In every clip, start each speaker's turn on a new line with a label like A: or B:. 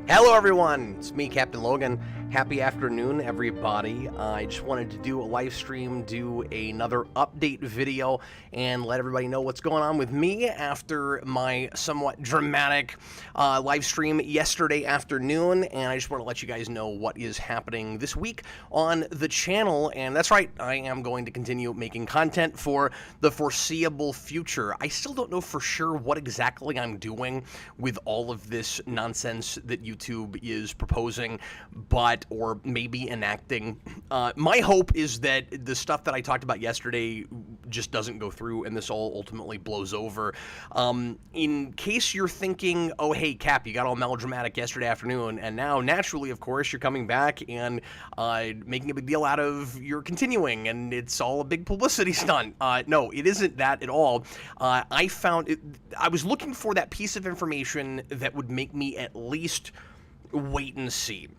A: Hello everyone, it's me, Captain Logan. Happy afternoon, everybody. I just wanted to do a live stream, do another update video, and let everybody know what's going on with me after my somewhat dramatic live stream yesterday afternoon, and I just want to let you guys know what is happening this week on the channel. And that's right, I am going to continue making content for the foreseeable future. I still don't know for sure what exactly I'm doing with all of this nonsense that YouTube is proposing, or maybe enacting. My hope is that the stuff that I talked about yesterday just doesn't go through and this all ultimately blows over. In case you're thinking, oh hey Cap, you got all melodramatic yesterday afternoon, and now naturally, of course, you're coming back and making a big deal out of your continuing, and it's all a big publicity stunt. No, it isn't that at all. I was looking for that piece of information that would make me at least wait and see.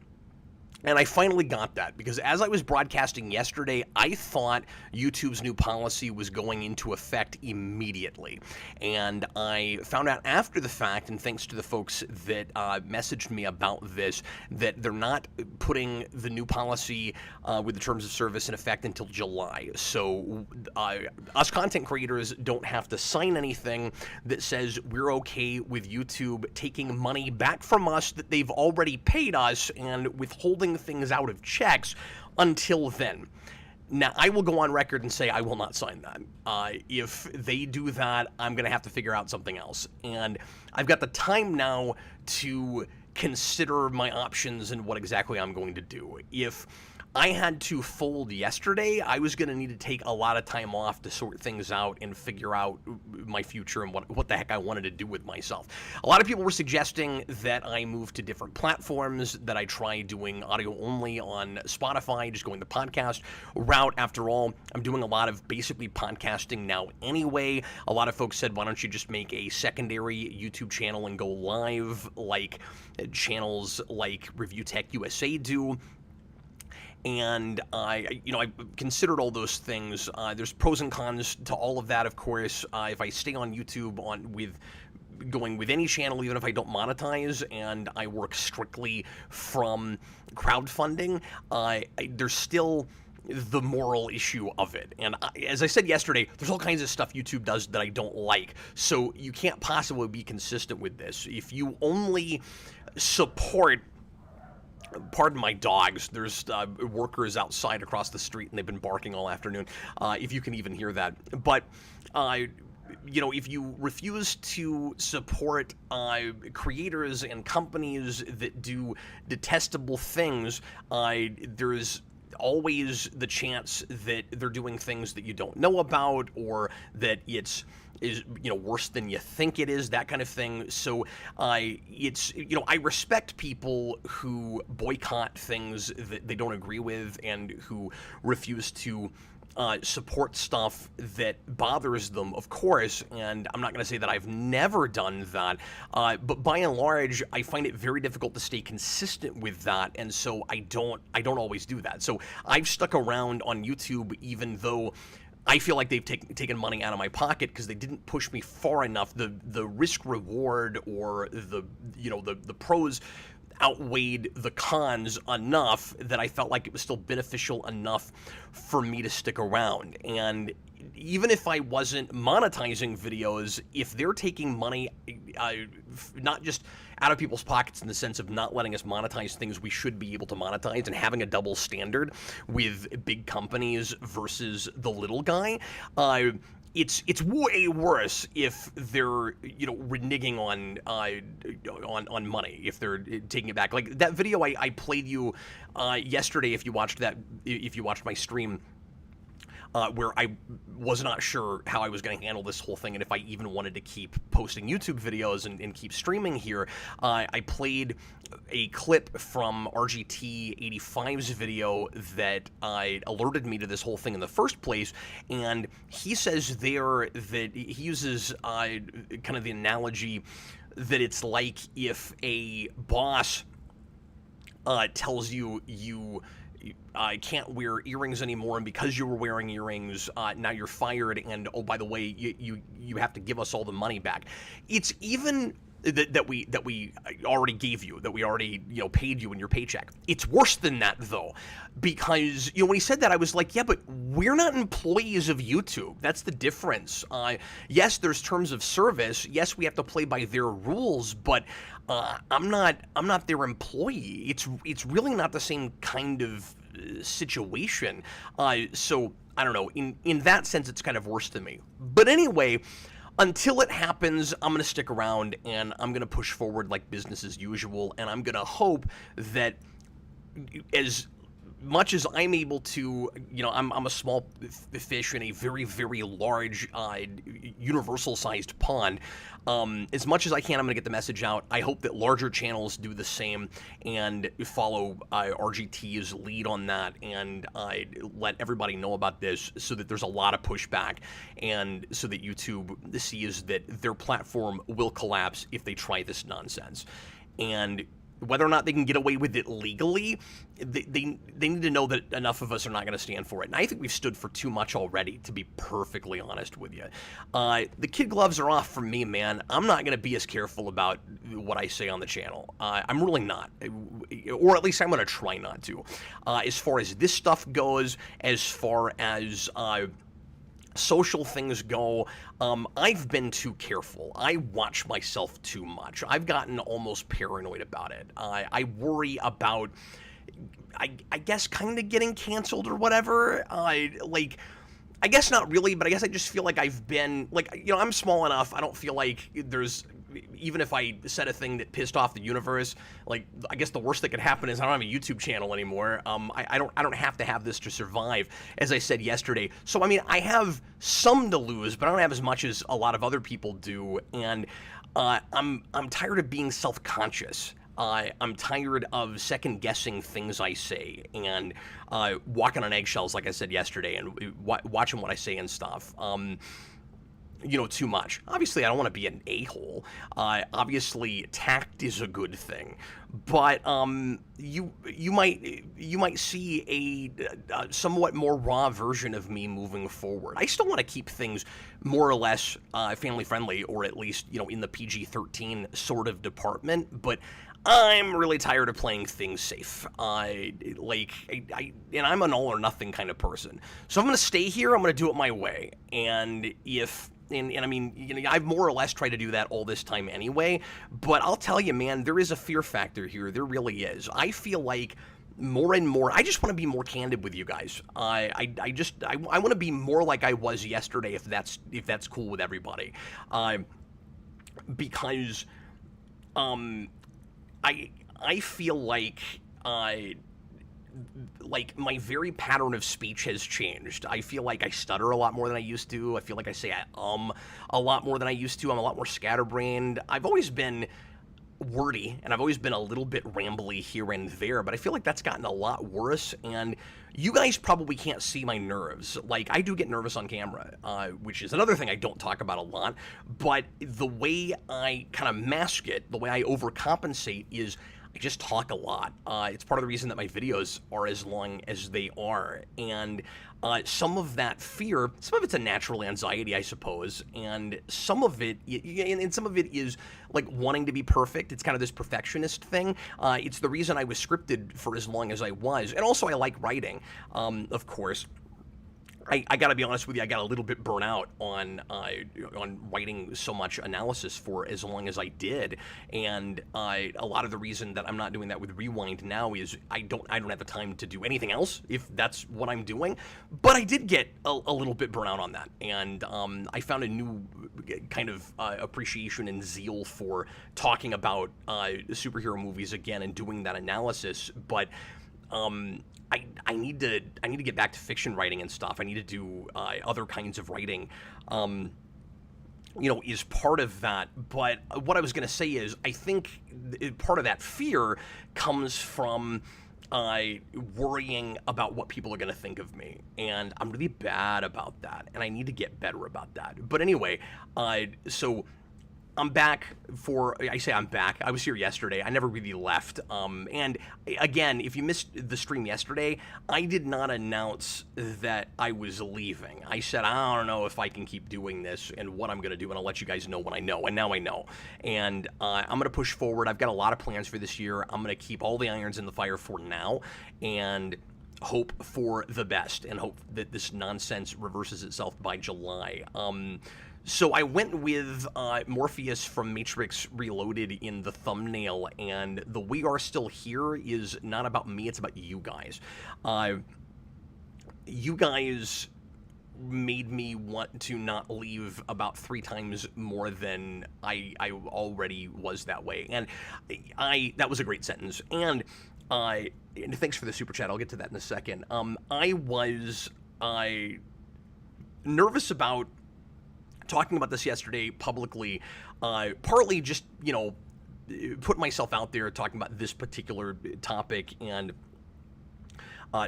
A: And I finally got that, because as I was broadcasting yesterday, I thought YouTube's new policy was going into effect immediately. And I found out after the fact, and thanks to the folks that messaged me about this, that they're not putting the new policy with the terms of service in effect until July. So us content creators don't have to sign anything that says we're okay with YouTube taking money back from us that they've already paid us and withholding things out of checks until then. Now, I will go on record and say I will not sign that. If they do that, I'm going to have to figure out something else. And I've got the time now to consider my options and what exactly I'm going to do. If I had to fold yesterday, I was going to need to take a lot of time off to sort things out and figure out my future and what the heck I wanted to do with myself. A lot of people were suggesting that I move to different platforms, that I try doing audio only on Spotify, just going the podcast route. After all, I'm doing a lot of basically podcasting now anyway. A lot of folks said, why don't you just make a secondary YouTube channel and go live like channels like Review Tech USA do. And I considered all those things. There's pros and cons to all of that, of course. If I stay on YouTube going with any channel, even if I don't monetize, and I work strictly from crowdfunding, there's still the moral issue of it. And as I said yesterday, there's all kinds of stuff YouTube does that I don't like. So you can't possibly be consistent with this. If you only support, pardon my dogs, there's workers outside across the street and they've been barking all afternoon, if you can even hear that. But if you refuse to support creators and companies that do detestable things, there's always the chance that they're doing things that you don't know about, or that is worse than you think it is, that kind of thing. So I respect people who boycott things that they don't agree with and who refuse to support stuff that bothers them, of course, and I'm not going to say that I've never done that, but by and large, I find it very difficult to stay consistent with that, and so I don't always do that. So I've stuck around on YouTube, even though I feel like they've taken money out of my pocket because they didn't push me far enough. The risk reward, or the pros outweighed the cons enough that I felt like it was still beneficial enough for me to stick around. And even if I wasn't monetizing videos, if they're taking money, not just out of people's pockets in the sense of not letting us monetize things we should be able to monetize, and having a double standard with big companies versus the little guy, it's way worse if they're reneging on money, if they're taking it back. Like that video I played you yesterday, if you watched my stream, where I was not sure how I was going to handle this whole thing and if I even wanted to keep posting YouTube videos and keep streaming here. I played a clip from RGT85's video that alerted me to this whole thing in the first place, and he says there that he uses kind of the analogy that it's like if a boss tells you I can't wear earrings anymore, and because you were wearing earrings, now you're fired, and oh, by the way, you have to give us all the money back. It's even that we already gave you, that we already paid you in your paycheck. It's worse than that though, because when he said that, I was like, yeah, but we're not employees of YouTube. That's the difference. Yes, there's terms of service. Yes, we have to play by their rules, but I'm not their employee. It's really not the same kind of situation. So I don't know. In that sense, it's kind of worse to me. But anyway, until it happens, I'm going to stick around and I'm going to push forward like business as usual. And I'm going to hope that as much as I'm able to, I'm a small fish in a very, very large, universal-sized pond. As much as I can, I'm going to get the message out. I hope that larger channels do the same and follow RGT's lead on that, and let everybody know about this so that there's a lot of pushback, and so that YouTube sees that their platform will collapse if they try this nonsense. And whether or not they can get away with it legally, they need to know that enough of us are not going to stand for it. And I think we've stood for too much already, to be perfectly honest with you. The kid gloves are off from me, man. I'm not going to be as careful about what I say on the channel. I'm really not. Or at least I'm going to try not to. As far as this stuff goes, as far as social things go, I've been too careful. I watch myself too much. I've gotten almost paranoid about it. I worry about, I guess, kind of getting canceled or whatever. I guess not really, but I guess I just feel like I've been, I'm small enough. I don't feel like there's, even if I said a thing that pissed off the universe, I guess the worst that could happen is I don't have a YouTube channel anymore. I don't have to have this to survive, as I said yesterday. So, I mean, I have some to lose, but I don't have as much as a lot of other people do, and I'm tired of being self-conscious. I'm tired of second-guessing things I say and walking on eggshells, like I said yesterday, and watching what I say and stuff. Too much. Obviously, I don't want to be an a-hole. Obviously, tact is a good thing, but you might see a somewhat more raw version of me moving forward. I still want to keep things more or less family friendly, or at least in the PG-13 sort of department, but I'm really tired of playing things safe. And I'm an all or nothing kind of person. So I'm going to stay here. I'm going to do it my way. And I mean, I've more or less tried to do that all this time anyway. But I'll tell you, man, there is a fear factor here. There really is. I feel like more and more, I just want to be more candid with you guys. I want to be more like I was yesterday, if that's cool with everybody. Because I feel like my very pattern of speech has changed. I feel like I stutter a lot more than I used to. I feel like I say a lot more than I used to. I'm a lot more scatterbrained. I've always been wordy, and I've always been a little bit rambly here and there, but I feel like that's gotten a lot worse, and you guys probably can't see my nerves. I do get nervous on camera, which is another thing I don't talk about a lot, but the way I kind of mask it, the way I overcompensate is I just talk a lot. It's part of the reason that my videos are as long as they are, and some of that fear, some of it's a natural anxiety, I suppose, and some of it is wanting to be perfect. It's kind of this perfectionist thing. It's the reason I was scripted for as long as I was, and also I like writing, of course. I got to be honest with you, I got a little bit burnt out on writing so much analysis for as long as I did, and a lot of the reason that I'm not doing that with Rewind now is I don't have the time to do anything else, if that's what I'm doing. But I did get a little bit burnt out on that, and I found a new kind of appreciation and zeal for talking about superhero movies again and doing that analysis, but I need to get back to fiction writing and stuff. I need to do other kinds of writing, is part of that. But what I was going to say is, I think part of that fear comes from worrying about what people are going to think of me, and I'm really bad about that, and I need to get better about that. But anyway, so I'm back I say I'm back. I was here yesterday. I never really left. And again, if you missed the stream yesterday, I did not announce that I was leaving. I said, I don't know if I can keep doing this and what I'm going to do, and I'll let you guys know when I know. And now I know. And I'm going to push forward. I've got a lot of plans for this year. I'm going to keep all the irons in the fire for now and hope for the best and hope that this nonsense reverses itself by July. So I went with Morpheus from Matrix Reloaded in the thumbnail, and the "We Are Still Here" is not about me, it's about you guys. You guys made me want to not leave about 3 times more than I already was that way. And that was a great sentence. And thanks for the super chat, I'll get to that in a second. I was nervous about talking about this yesterday publicly, partly just, put myself out there talking about this particular topic and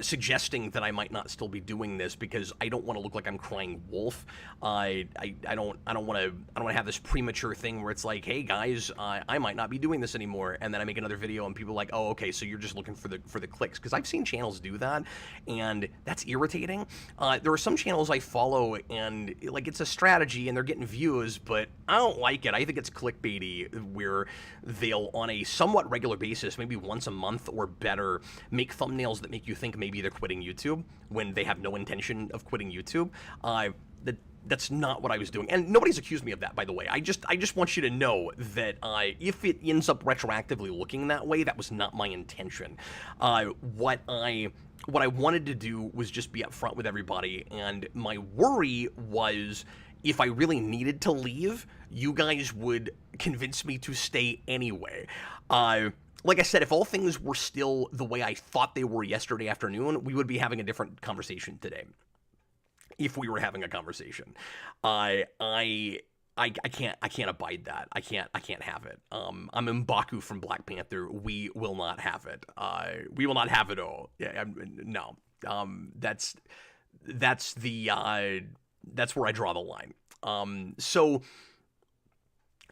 A: suggesting that I might not still be doing this because I don't want to look like I'm crying wolf. I don't want to have this premature thing where it's like, hey guys, I might not be doing this anymore, and then I make another video and people are like, oh okay, so you're just looking for the clicks, because I've seen channels do that, and that's irritating. There are some channels I follow and like it's a strategy and they're getting views, but I don't like it. I think it's clickbaity, where they'll on a somewhat regular basis, maybe once a month or better, make thumbnails that make you think maybe they're quitting YouTube when they have no intention of quitting YouTube. That's not what I was doing, and nobody's accused me of that, by the way. I just want you to know that if it ends up retroactively looking that way, that was not my intention. What I wanted to do was just be upfront with everybody, and my worry was if I really needed to leave, you guys would convince me to stay anyway. Like I said, if all things were still the way I thought they were yesterday afternoon, we would be having a different conversation today. If we were having a conversation, I can't abide that. I can't have it. I'm M'Baku from Black Panther. We will not have it. We will not have it all. Yeah, no. That's where I draw the line. So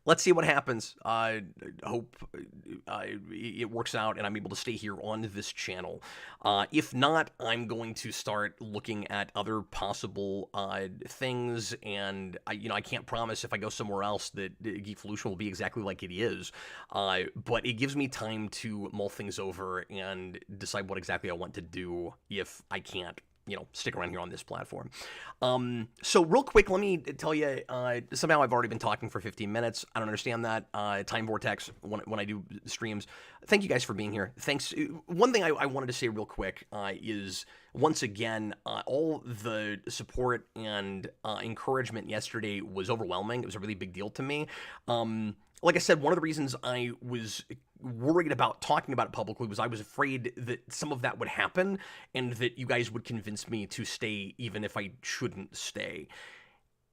A: let's see what happens. I hope it works out and I'm able to stay here on this channel. If not, I'm going to start looking at other possible things, and I can't promise if I go somewhere else that Geekvolution will be exactly like it is, but it gives me time to mull things over and decide what exactly I want to do if I can't stick around here on this platform. So real quick, let me tell you, somehow I've already been talking for 15 minutes. I don't understand that. Time vortex when I do streams. Thank you guys for being here. Thanks. One thing I wanted to say real quick is, once again, all the support and encouragement yesterday was overwhelming. It was a really big deal to me. Like I said, one of the reasons I was worried about talking about it publicly was I was afraid that some of that would happen and that you guys would convince me to stay even if I shouldn't stay.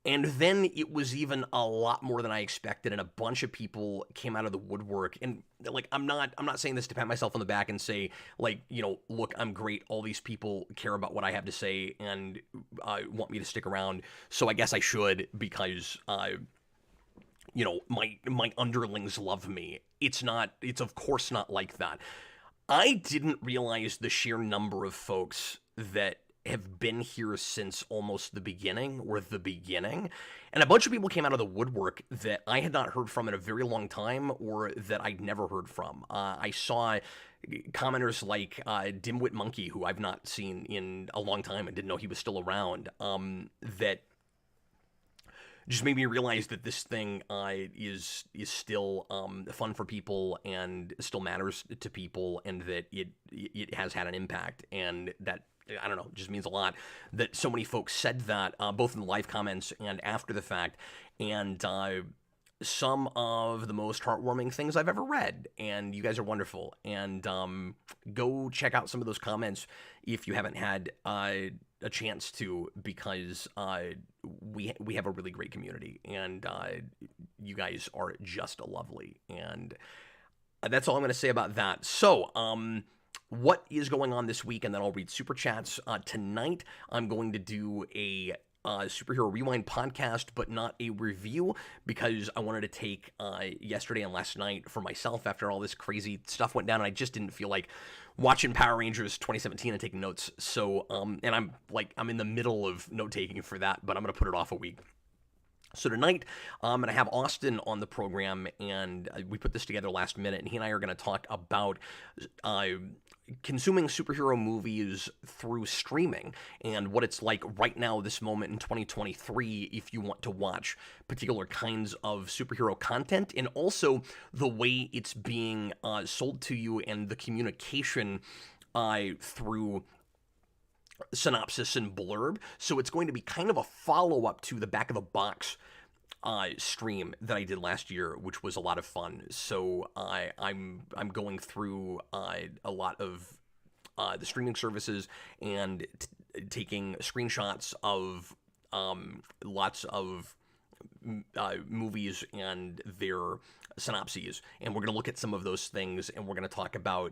A: And then it was even a lot more than I expected, and a bunch of people came out of the woodwork. And like, I'm not saying this to pat myself on the back and say, like, look, I'm great. All these people care about what I have to say and want me to stick around. So I guess I should, because my underlings love me. It's of course not like that. I didn't realize the sheer number of folks that have been here since almost the beginning, and a bunch of people came out of the woodwork that I had not heard from in a very long time, or that I'd never heard from. I saw commenters like Dimwit Monkey, who I've not seen in a long time and didn't know he was still around, that just made me realize that this thing is still fun for people and still matters to people, and that it has had an impact, and that, I don't know, just means a lot that so many folks said that, both in the live comments and after the fact, and some of the most heartwarming things I've ever read, and you guys are wonderful. And go check out some of those comments if you haven't had a chance to, because we have a really great community, and you guys are just lovely, and that's all I'm going to say about that. So, what is going on this week? And then I'll read super chats. Tonight, I'm going to do a Superhero Rewind podcast, but not a review, because I wanted to take yesterday and last night for myself after all this crazy stuff went down, and I just didn't feel like watching Power Rangers 2017 and taking notes. So, and I'm in the middle of note taking for that, but I'm gonna put it off a week. So tonight, I'm going to have Austin on the program, and we put this together last minute, and he and I are going to talk about consuming superhero movies through streaming and what it's like right now, this moment in 2023, if you want to watch particular kinds of superhero content, and also the way it's being sold to you and the communication through synopsis and blurb. So it's going to be kind of a follow-up to the Back of the Box stream that I did last year, which was a lot of fun. So I'm going through a lot of the streaming services and taking screenshots of lots of movies and their synopses, and we're going to look at some of those things, and we're going to talk about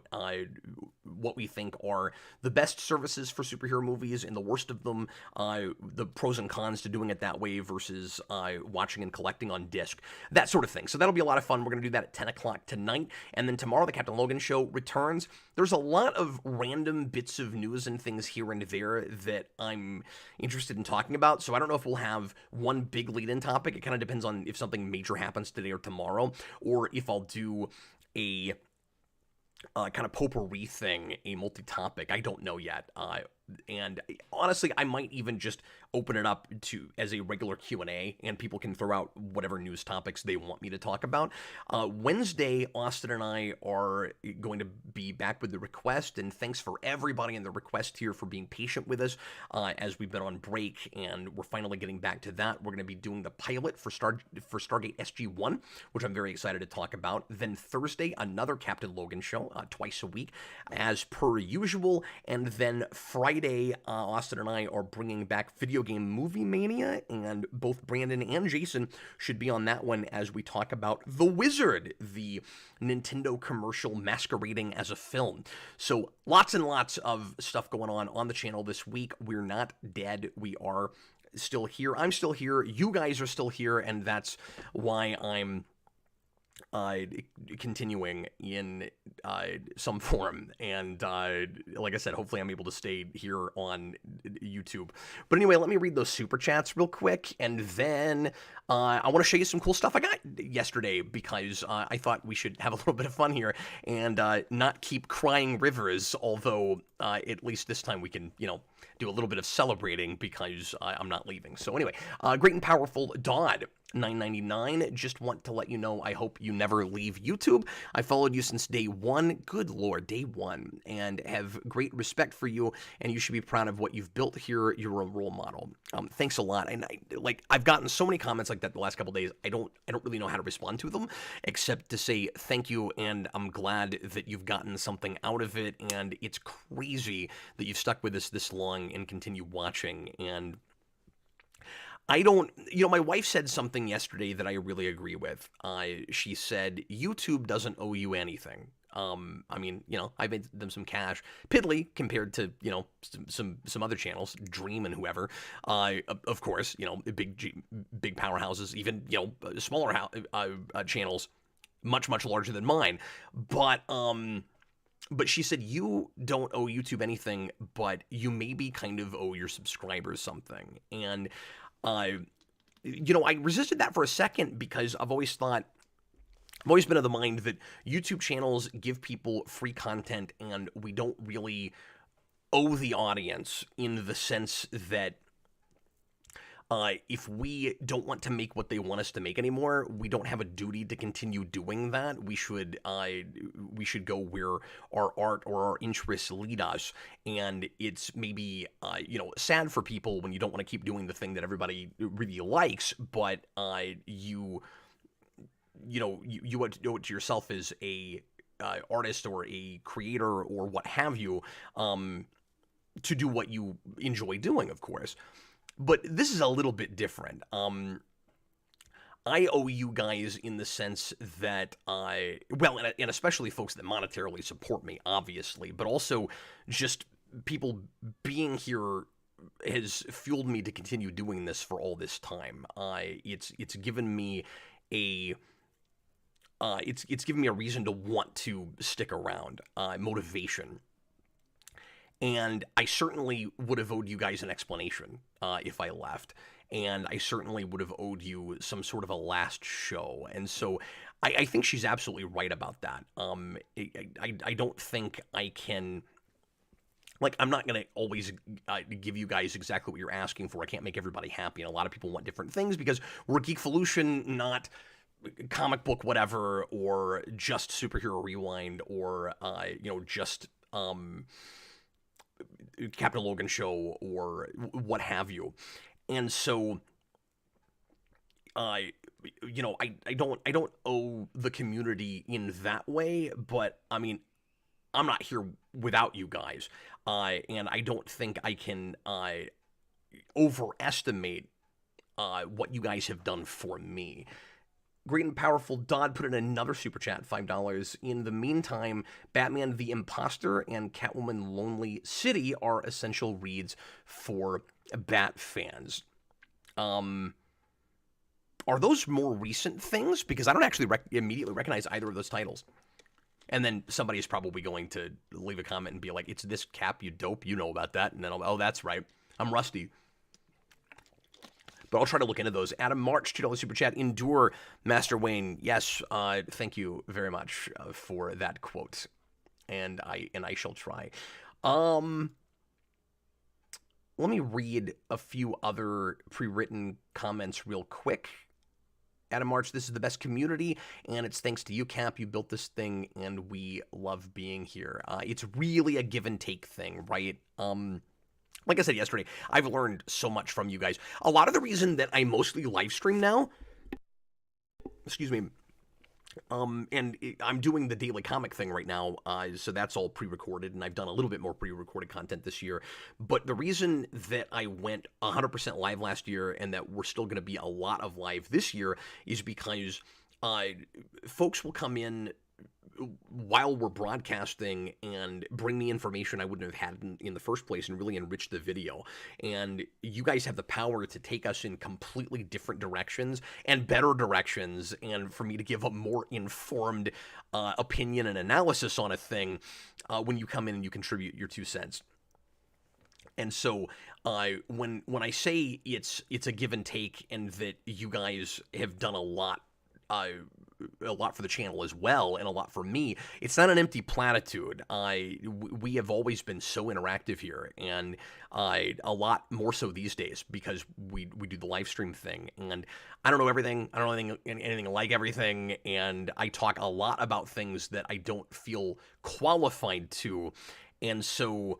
A: what we think are the best services for superhero movies and the worst of them, the pros and cons to doing it that way versus watching and collecting on disc, that sort of thing. So that'll be a lot of fun. We're going to do that at 10 o'clock tonight, and then tomorrow the Captain Logan Show returns. There's a lot of random bits of news and things here and there that I'm interested in talking about, so I don't know if we'll have one big lead-in topic. It kind of depends on if something major happens today or tomorrow, or if I'll do a kind of potpourri thing, a multi-topic. I don't know yet. And honestly, I might even just open it up to as a regular Q&A, and people can throw out whatever news topics they want me to talk about. Wednesday, Austin and I are going to be back with the request, and thanks for everybody in the request here for being patient with us as we've been on break, and we're finally getting back to that. We're going to be doing the pilot for Stargate SG-1, which I'm very excited to talk about. Then Thursday, another Captain Logan show, twice a week, as per usual, and then Friday, Austin and I are bringing back Video Game Movie Mania, and both Brandon and Jason should be on that one as we talk about The Wizard, the Nintendo commercial masquerading as a film. So lots and lots of stuff going on the channel this week. We're not dead. We are still here. I'm still here. You guys are still here, and that's why I'm continuing in some form, and like I said, hopefully I'm able to stay here on YouTube. But anyway, let me read those super chats real quick, and then I want to show you some cool stuff I got yesterday, because I thought we should have a little bit of fun here and not keep crying rivers, although at least this time we can, do a little bit of celebrating, because I'm not leaving. So anyway, Great and Powerful Dodd, $9.99. Just want to let you know, I hope you never leave YouTube. I followed you since day one. Good Lord, day one. And have great respect for you, and you should be proud of what you've built here. You're a role model. Thanks a lot. And I've gotten so many comments like that the last couple days. I don't really know how to respond to them, except to say thank you, and I'm glad that you've gotten something out of it. And it's crazy that you've stuck with us this long and continue watching. And my wife said something yesterday that I really agree with. She said, YouTube doesn't owe you anything. I made them some cash, piddly compared to, some other channels, Dream and whoever. Of course, big powerhouses, even, smaller channels, much, much larger than mine. But she said, you don't owe YouTube anything, but you maybe kind of owe your subscribers something. And I resisted that for a second, because I've always been of the mind that YouTube channels give people free content, and we don't really owe the audience, in the sense that if we don't want to make what they want us to make anymore, we don't have a duty to continue doing that. We should go where our art or our interests lead us. And it's maybe sad for people when you don't want to keep doing the thing that everybody really likes, but you owe it to yourself as a artist or a creator or what have you, to do what you enjoy doing, of course. But this is a little bit different. I owe you guys in the sense that and especially folks that monetarily support me, obviously, but also just people being here has fueled me to continue doing this for all this time. It's given me a it's given me a reason to want to stick around, motivation. And I certainly would have owed you guys an explanation if I left. And I certainly would have owed you some sort of a last show. And so I think she's absolutely right about that. I don't think I can. Like, I'm not going to always give you guys exactly what you're asking for. I can't make everybody happy. And a lot of people want different things because we're Geekvolution, not comic book whatever, or just Superhero Rewind, or, just Captain Logan show, or what have you. And so, I don't owe the community in that way, but I mean, I'm not here without you guys, and I don't think I can overestimate what you guys have done for me. Great and Powerful Dodd put in another super chat, $5. In the meantime, Batman the Imposter and Catwoman Lonely City are essential reads for Bat fans. Are those more recent things? Because I don't actually immediately recognize either of those titles. And then somebody is probably going to leave a comment and be like, it's this Cap, you dope, you know about that. And then oh, that's right, I'm rusty. But I'll try to look into those. Adam March, $2 super chat. Endure, Master Wayne. Yes, thank you very much for that quote. And I shall try. Let me read a few other pre-written comments real quick. Adam March, this is the best community, and it's thanks to you, Cap. You built this thing, and we love being here. It's really a give and take thing, right? Like I said yesterday, I've learned so much from you guys. A lot of the reason that I mostly live stream now, excuse me, and I'm doing the daily comic thing right now, so that's all pre-recorded, and I've done a little bit more pre-recorded content this year. But the reason that I went 100% live last year and that we're still going to be a lot of live this year is because folks will come in while we're broadcasting and bring me information I wouldn't have had in the first place and really enrich the video. And you guys have the power to take us in completely different directions and better directions, and for me to give a more informed opinion and analysis on a thing when you come in and you contribute your 2 cents. And so when I say it's a give and take, and that you guys have done a lot for the channel as well, and a lot for me, it's not an empty platitude. We have always been so interactive here, and a lot more so these days because we do the live stream thing. And I don't know everything. I don't know anything like everything, and I talk a lot about things that I don't feel qualified to. And so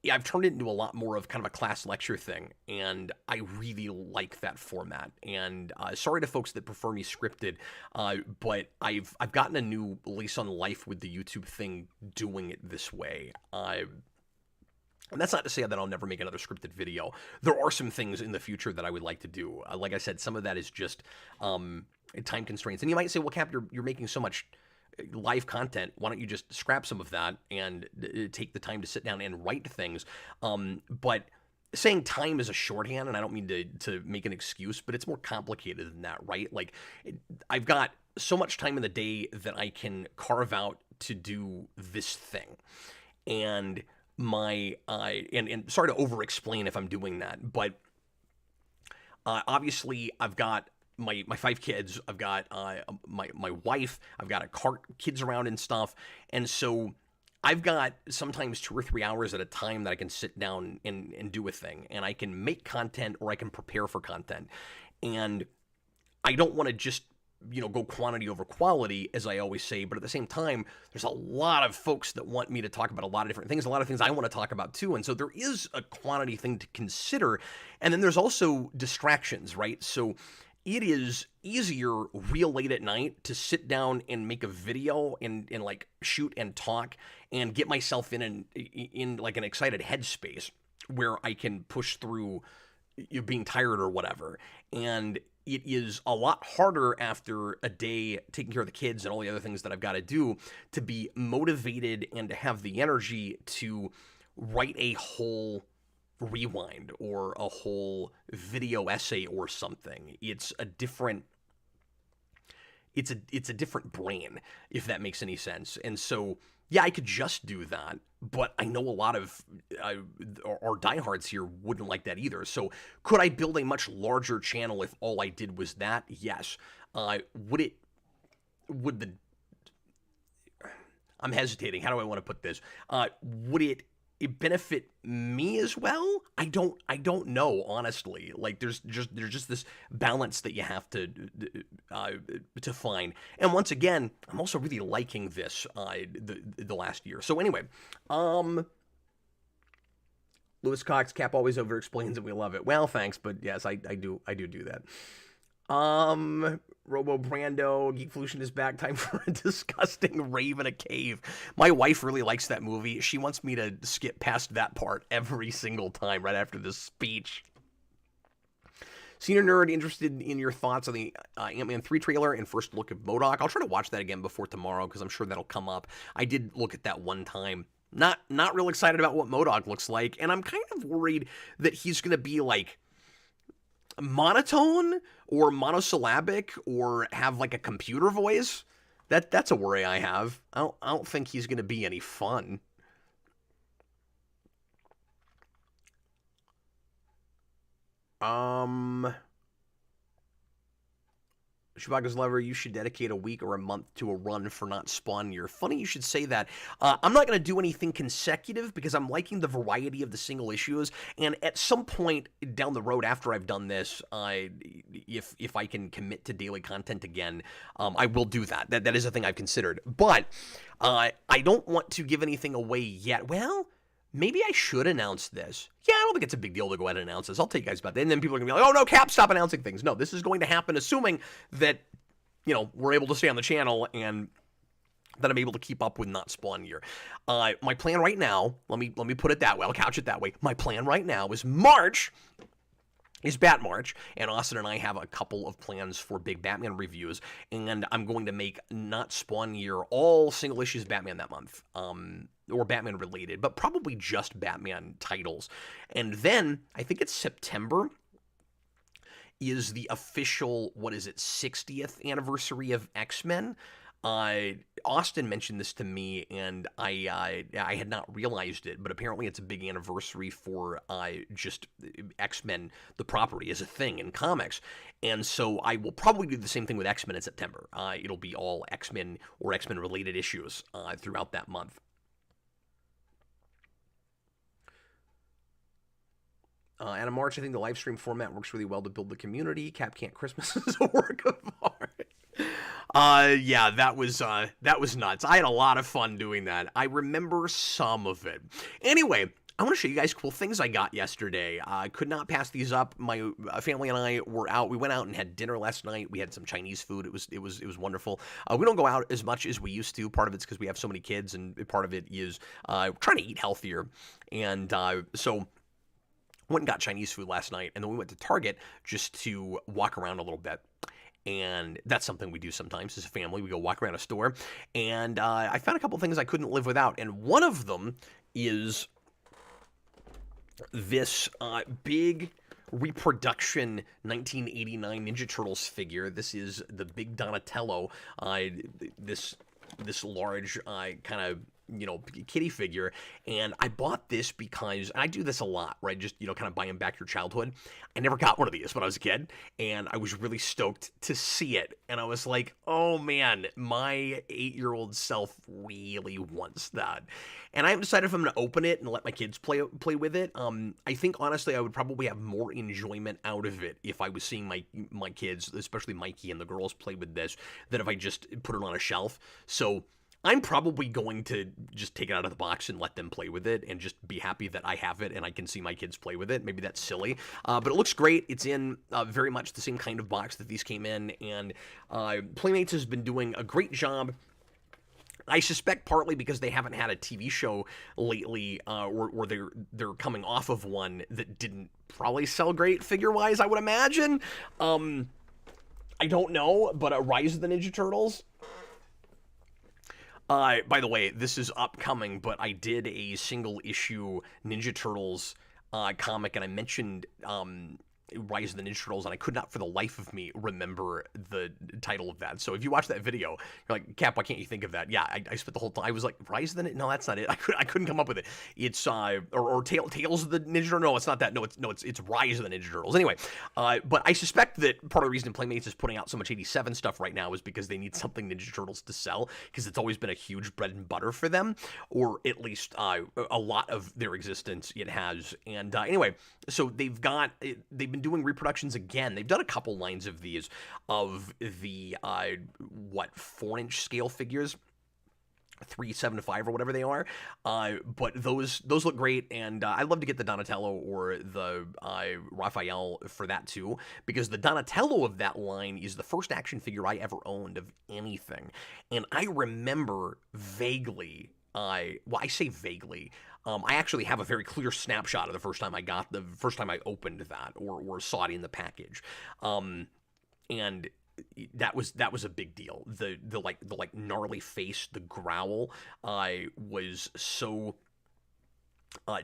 A: yeah, I've turned it into a lot more of kind of a class lecture thing, and I really like that format. And sorry to folks that prefer me scripted, but I've gotten a new lease on life with the YouTube thing doing it this way. And that's not to say that I'll never make another scripted video. There are some things in the future that I would like to do. Like I said, some of that is just time constraints. And you might say, well, Cap, you're making so much live content, why don't you just scrap some of that and take the time to sit down and write things? But saying time is a shorthand, and I don't mean to make an excuse, but it's more complicated than that, right? Like, I've got so much time in the day that I can carve out to do this thing. And and sorry to over-explain if I'm doing that, but obviously I've got my 5 kids, I've got my wife, I've got kids around and stuff, and so I've got sometimes 2 or 3 hours at a time that I can sit down and do a thing, and I can make content or I can prepare for content, and I don't want to just go quantity over quality, as I always say, but at the same time, there's a lot of folks that want me to talk about a lot of different things, a lot of things I want to talk about too, and so there is a quantity thing to consider, and then there's also distractions, right? So it is easier real late at night to sit down and make a video and like shoot and talk and get myself in like an excited headspace where I can push through being tired or whatever. And it is a lot harder after a day taking care of the kids and all the other things that I've got to do to be motivated and to have the energy to write a whole rewind or a whole video essay or something. It's a different brain, if that makes any sense. And so, yeah, I could just do that, but I know a lot of our diehards here wouldn't like that either. So could I build a much larger channel if all I did was that? Yes. I'm hesitating. How do I want to put this? Would it benefit me as well? I don't know, honestly. Like there's just this balance that you have to find. And once again, I'm also really liking this the last year. So anyway, Lewis Cox, Cap always over explains it. We love it. Well, thanks, but yes, I do that. Robo Brando, Geekvolution is back. Time for a disgusting rave in a cave. My wife really likes that movie. She wants me to skip past that part every single time right after this speech. Senior Nerd, interested in your thoughts on the Ant-Man 3 trailer and first look of MODOK. I'll try to watch that again before tomorrow because I'm sure that'll come up. I did look at that one time. Not real excited about what MODOK looks like, and I'm kind of worried that he's going to be like monotone or monosyllabic or have like a computer voice. That's a worry I have. I don't think he's going to be any fun. Chewbacca's Lover, you should dedicate a week or a month to a run for not spawn year. Funny you should say that. I'm not going to do anything consecutive because I'm liking the variety of the single issues, and at some point down the road after I've done this, if I can commit to daily content again, I will do that. That is a thing I've considered. But I don't want to give anything away yet. Well, maybe I should announce this. Yeah, I don't think it's a big deal to go ahead and announce this. I'll tell you guys about that. And then people are going to be like, oh, no, Cap, stop announcing things. No, this is going to happen assuming that, we're able to stay on the channel and that I'm able to keep up with not spawn year. My plan right now, let me put it that way. I'll couch it that way. My plan right now is March is Bat March, and Austin and I have a couple of plans for big Batman reviews, and I'm going to make not spawn year all single issues Batman that month. Or Batman related, but probably just Batman titles. And then, I think it's September, is the official, 60th anniversary of X-Men. Austin mentioned this to me, and I had not realized it, but apparently it's a big anniversary for just X-Men, the property, as a thing in comics. And so I will probably do the same thing with X-Men in September. It'll be all X-Men or X-Men-related issues throughout that month. And in March, I think the live stream format works really well to build the community. Cap Can't Christmas is a work of art. Yeah, that was nuts. I had a lot of fun doing that. I remember some of it. Anyway, I want to show you guys cool things I got yesterday. I could not pass these up. My family and I were out. We went out and had dinner last night. We had some Chinese food. It was wonderful. We don't go out as much as we used to. Part of it's because we have so many kids, and part of it is trying to eat healthier. And so went and got Chinese food last night, and then we went to Target just to walk around a little bit. And that's something we do sometimes as a family. We go walk around a store, and I found a couple things I couldn't live without. And one of them is this big reproduction 1989 Ninja Turtles figure. This is the big Donatello, this large kind of kitty figure. And I bought this because, and I do this a lot, right? Just, kind of buying back your childhood. I never got one of these when I was a kid, and I was really stoked to see it. And I was like, oh man, my 8-year-old self really wants that. And I haven't decided if I'm going to open it and let my kids play with it. I think, honestly, I would probably have more enjoyment out of it if I was seeing my kids, especially Mikey and the girls, play with this, than if I just put it on a shelf. So I'm probably going to just take it out of the box and let them play with it and just be happy that I have it and I can see my kids play with it. Maybe that's silly, but it looks great. It's in very much the same kind of box that these came in, and Playmates has been doing a great job. I suspect partly because they haven't had a TV show lately, or they're coming off of one that didn't probably sell great figure-wise, I would imagine. I don't know, but Rise of the Ninja Turtles. By the way, this is upcoming, but I did a single issue Ninja Turtles comic, and I mentioned Rise of the Ninja Turtles, and I could not for the life of me remember the title of that. So if you watch that video, you're like, Cap, why can't you think of that? Yeah, I spent the whole time, I was like, Rise of the Ninja? No, that's not it. I couldn't come up with it. It's, or Tales of the Ninja Turtles? No, it's not that. No, it's Rise of the Ninja Turtles. Anyway, but I suspect that part of the reason Playmates is putting out so much 87 stuff right now is because they need something Ninja Turtles to sell, because it's always been a huge bread and butter for them, or at least a lot of their existence it has. And anyway, so they've been doing reproductions again. They've done a couple lines of these, of the 4-inch scale figures, 375 or whatever they are, but those look great, and I'd love to get the Donatello or the Raphael for that too, because the Donatello of that line is the first action figure I ever owned of anything, and I remember vaguely, I say vaguely, I actually have a very clear snapshot of the first time I opened that or saw it in the package, and that was a big deal. The gnarly face, the growl, was so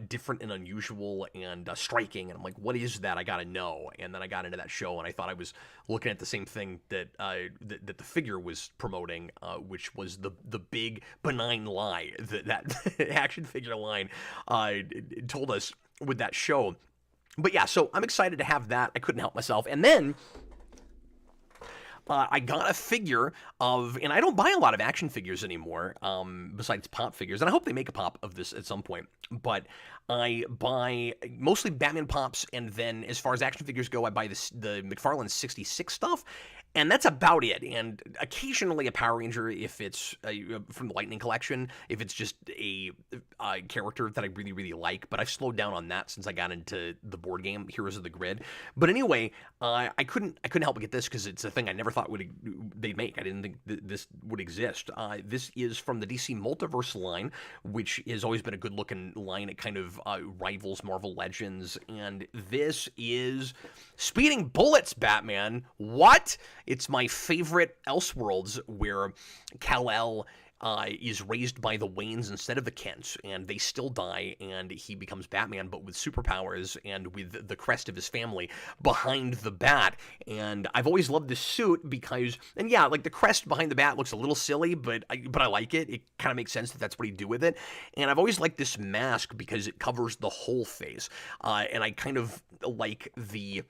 A: different and unusual and striking, and I'm like, what is that? I gotta know. And then I got into that show, and I thought I was looking at the same thing that that the figure was promoting, which was the big benign lie that action figure line told us with that show. But yeah, so I'm excited to have that. I couldn't help myself. And then I got a figure of, and I don't buy a lot of action figures anymore, besides pop figures, and I hope they make a pop of this at some point, but I buy mostly Batman pops, and then as far as action figures go, I buy the McFarlane 66 stuff, and that's about it. And occasionally a Power Ranger, if it's from the Lightning Collection, if it's just a character that I really, really like. But I've slowed down on that since I got into the board game Heroes of the Grid. But anyway, I couldn't help but get this because it's a thing I never thought they'd make. I didn't think this would exist. This is from the DC Multiverse line, which has always been a good-looking line. It kind of rivals Marvel Legends, and this is Speeding Bullets Batman. What? It's my favorite Elseworlds, where Kal-El is raised by the Waynes instead of the Kents, and they still die, and he becomes Batman, but with superpowers and with the crest of his family behind the bat. And I've always loved this suit because, and yeah, like the crest behind the bat looks a little silly, but I like it. It kind of makes sense that that's what he'd do with it. And I've always liked this mask because it covers the whole face, and I kind of like the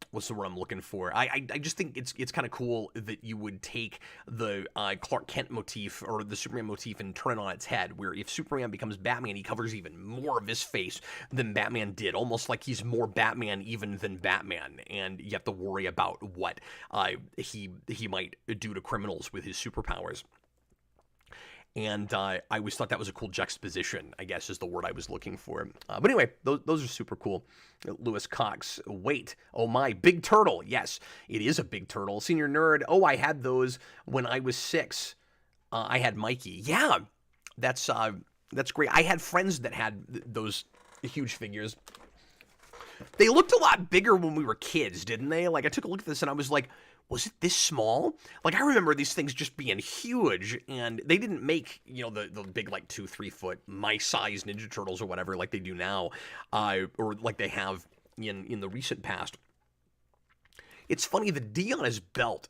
A: what's the word I'm looking for? I just think it's kind of cool that you would take the Clark Kent motif or the Superman motif and turn it on its head, where if Superman becomes Batman, he covers even more of his face than Batman did, almost like he's more Batman even than Batman, and you have to worry about what he might do to criminals with his superpowers. And I always thought that was a cool juxtaposition, I guess is the word I was looking for. But anyway, those are super cool. Lewis Cox, wait, oh my, Big Turtle. Yes, it is a big turtle. Senior Nerd, oh, I had those when I was 6. I had Mikey. Yeah, that's great. I had friends that had those huge figures. They looked a lot bigger when we were kids, didn't they? Like, I took a look at this and I was like, was it this small? Like, I remember these things just being huge, and they didn't make, the big, like, 2-3 foot, my size Ninja Turtles or whatever, like they do now, or like they have in the recent past. It's funny, the D on his belt,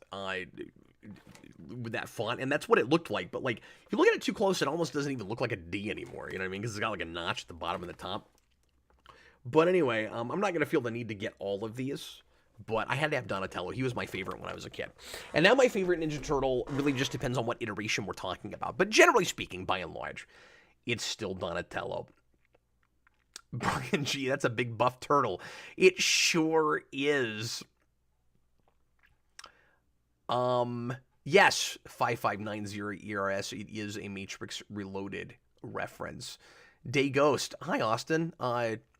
A: with that font, and that's what it looked like, but, like, if you look at it too close, it almost doesn't even look like a D anymore, you know what I mean? Because it's got, like, a notch at the bottom and the top. But anyway, I'm not going to feel the need to get all of these, but I had to have Donatello. He was my favorite when I was a kid. And now my favorite Ninja Turtle really just depends on what iteration we're talking about. But generally speaking, by and large, it's still Donatello. Brian G, that's a big buff turtle. It sure is. Yes, 5590 ERS. It is a Matrix Reloaded reference. Day Ghost. Hi, Austin.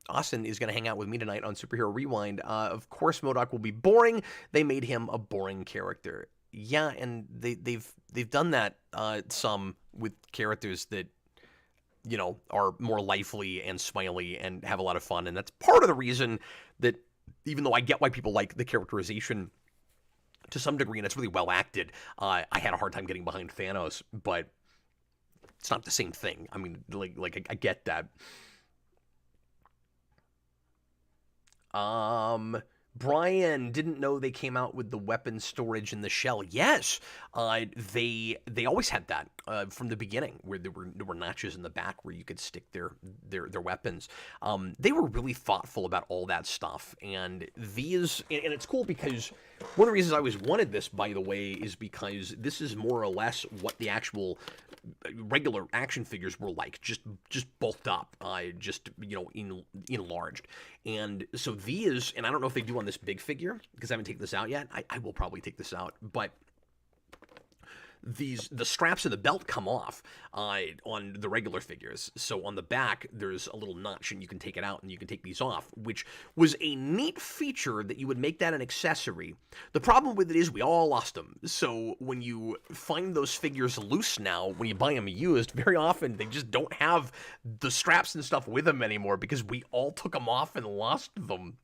A: Austin is going to hang out with me tonight on Superhero Rewind. Of course, MODOK will be boring. They made him a boring character. Yeah, and they've done that some with characters that, are more lively and smiley and have a lot of fun. And that's part of the reason that, even though I get why people like the characterization to some degree, and it's really well acted, I had a hard time getting behind Thanos, but it's not the same thing. I mean, like I get that. Brian didn't know they came out with the weapon storage in the shell. Yes, they always had that from the beginning, where there were notches in the back where you could stick their weapons. They were really thoughtful about all that stuff, and it's cool because one of the reasons I always wanted this, by the way, is because this is more or less what the actual regular action figures were like, just bulked up, enlarged. And so these, and I don't know if they do on this big figure, because I haven't taken this out yet. I will probably take this out, but the straps of the belt come off on the regular figures. So on the back, there's a little notch, and you can take it out, and you can take these off, which was a neat feature that you would make that an accessory. The problem with it is we all lost them. So when you find those figures loose now, when you buy them used, very often they just don't have the straps and stuff with them anymore because we all took them off and lost them.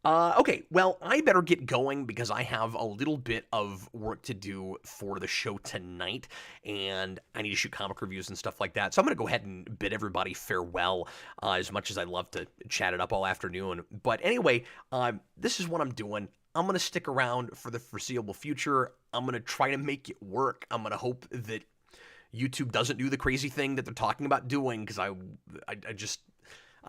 A: Okay, well, I better get going because I have a little bit of work to do for the show tonight, and I need to shoot comic reviews and stuff like that. So I'm going to go ahead and bid everybody farewell, as much as I love to chat it up all afternoon. But anyway, this is what I'm doing. I'm going to stick around for the foreseeable future. I'm going to try to make it work. I'm going to hope that YouTube doesn't do the crazy thing that they're talking about doing, because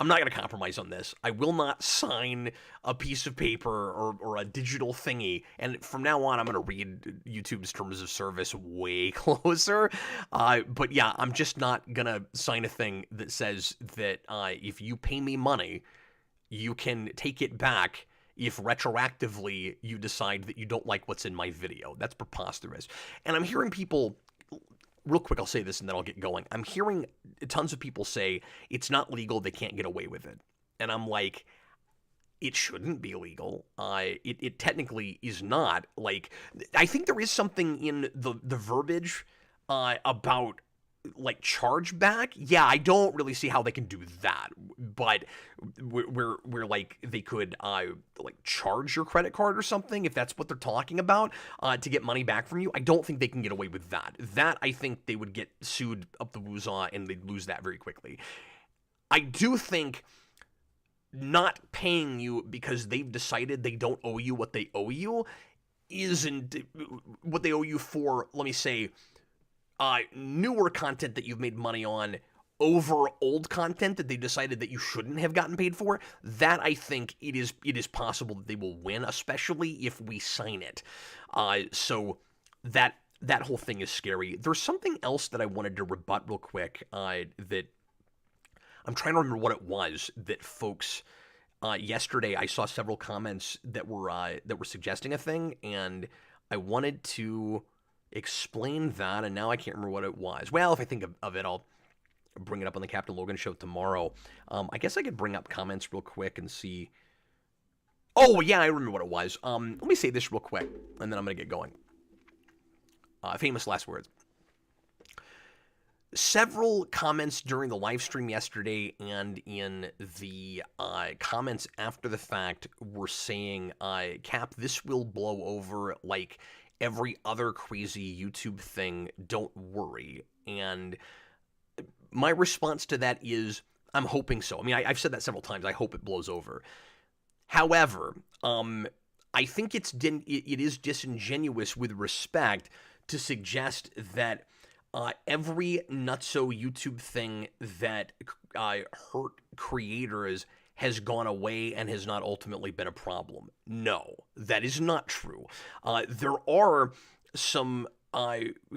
A: I'm not going to compromise on this. I will not sign a piece of paper or a digital thingy. And from now on, I'm going to read YouTube's terms of service way closer. But yeah, I'm just not going to sign a thing that says that if you pay me money, you can take it back if retroactively you decide that you don't like what's in my video. That's preposterous. And I'm hearing people... Real quick, I'll say this and then I'll get going. I'm hearing tons of people say it's not legal, they can't get away with it. And I'm like, it shouldn't be legal. It technically is not. Like, I think there is something in the verbiage about like chargeback. Yeah, I don't really see how they can do that, but where like they could like charge your credit card or something, if that's what they're talking about, to get money back from you. I don't think they can get away with that. That, I think they would get sued up the woozah and they'd lose that very quickly. I do think not paying you because they've decided they don't owe you what they owe you isn't what they owe you for, let me say, newer content that you've made money on over old content that they decided that you shouldn't have gotten paid for. That, I think it is possible that they will win, especially if we sign it. So that whole thing is scary. There's something else that I wanted to rebut real quick, that I'm trying to remember what it was that folks... yesterday, I saw several comments that were suggesting a thing, and I wanted to explain that, and now I can't remember what it was. Well, if I think of it, I'll bring it up on the Captain Logan show tomorrow. I guess I could bring up comments real quick and see. Oh, yeah, I remember what it was. Let me say this real quick, and then I'm going to get going. Famous last words. Several comments during the live stream yesterday and in the comments after the fact were saying, Cap, this will blow over like every other crazy YouTube thing, don't worry. And my response to that is, I'm hoping so. I mean, I've said that several times. I hope it blows over. However, I think it is disingenuous with respect to suggest that every nutso YouTube thing that hurt creators has gone away and has not ultimately been a problem. No, that is not true. There are some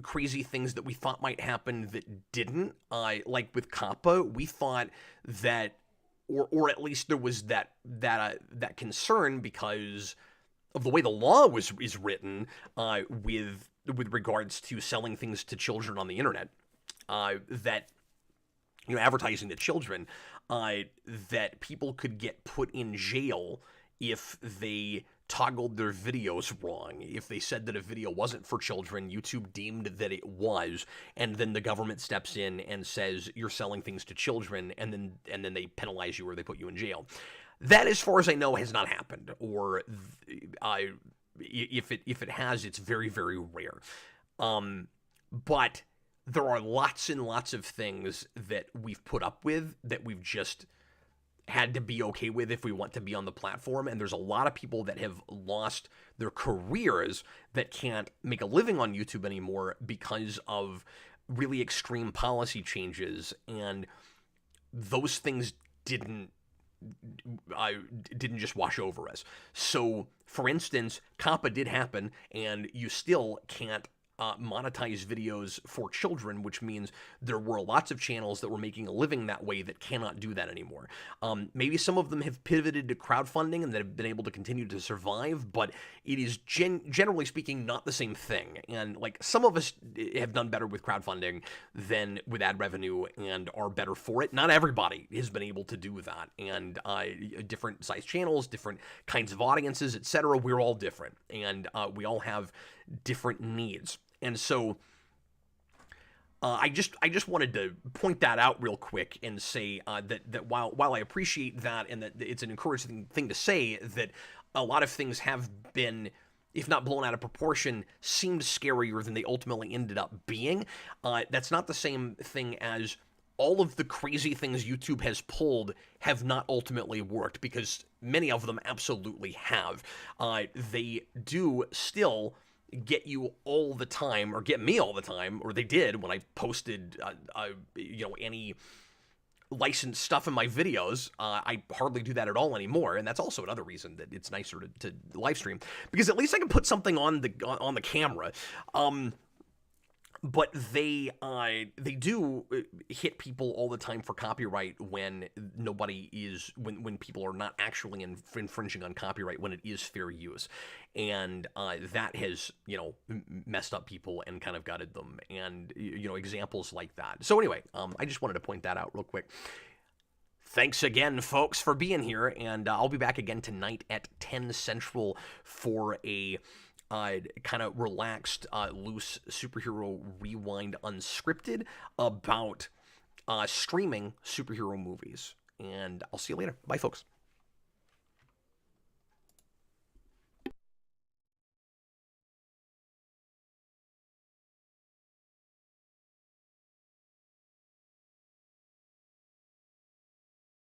A: crazy things that we thought might happen that didn't. Like with Kappa, we thought that, or at least there was that concern because of the way the law is written with regards to selling things to children on the internet. That, you know, advertising to children, that people could get put in jail if they toggled their videos wrong. If they said that a video wasn't for children, YouTube deemed that it was, and then the government steps in and says you're selling things to children, and then they penalize you or they put you in jail. That, as far as I know, has not happened, or if it has, it's very, very rare. But there are lots and lots of things that we've put up with that we've just had to be okay with if we want to be on the platform. And there's a lot of people that have lost their careers that can't make a living on YouTube anymore because of really extreme policy changes. And those things didn't just wash over us. So, for instance, COPPA did happen, and you still can't monetize videos for children, which means there were lots of channels that were making a living that way that cannot do that anymore. Maybe some of them have pivoted to crowdfunding and that have been able to continue to survive, but it is generally speaking not the same thing. And like some of us have done better with crowdfunding than with ad revenue and are better for it. Not everybody has been able to do that, and different size channels, different kinds of audiences, etc. We're all different, and we all have different needs. And so I just wanted to point that out real quick and say that while I appreciate that and that it's an encouraging thing to say, that a lot of things have been, if not blown out of proportion, seemed scarier than they ultimately ended up being. That's not the same thing as all of the crazy things YouTube has pulled have not ultimately worked, because many of them absolutely have. They do still get you all the time, or get me all the time, or they did when I posted, any licensed stuff in my videos. I hardly do that at all anymore, and that's also another reason that it's nicer to live stream, because at least I can put something on the camera. But they do hit people all the time for copyright when when people are not actually infringing on copyright, when it is fair use. And that has, messed up people and kind of gutted them, and, examples like that. So anyway, I just wanted to point that out real quick. Thanks again, folks, for being here, and I'll be back again tonight at 10 Central for a kind of relaxed, loose superhero rewind unscripted about streaming superhero movies. And I'll see you later. Bye, folks.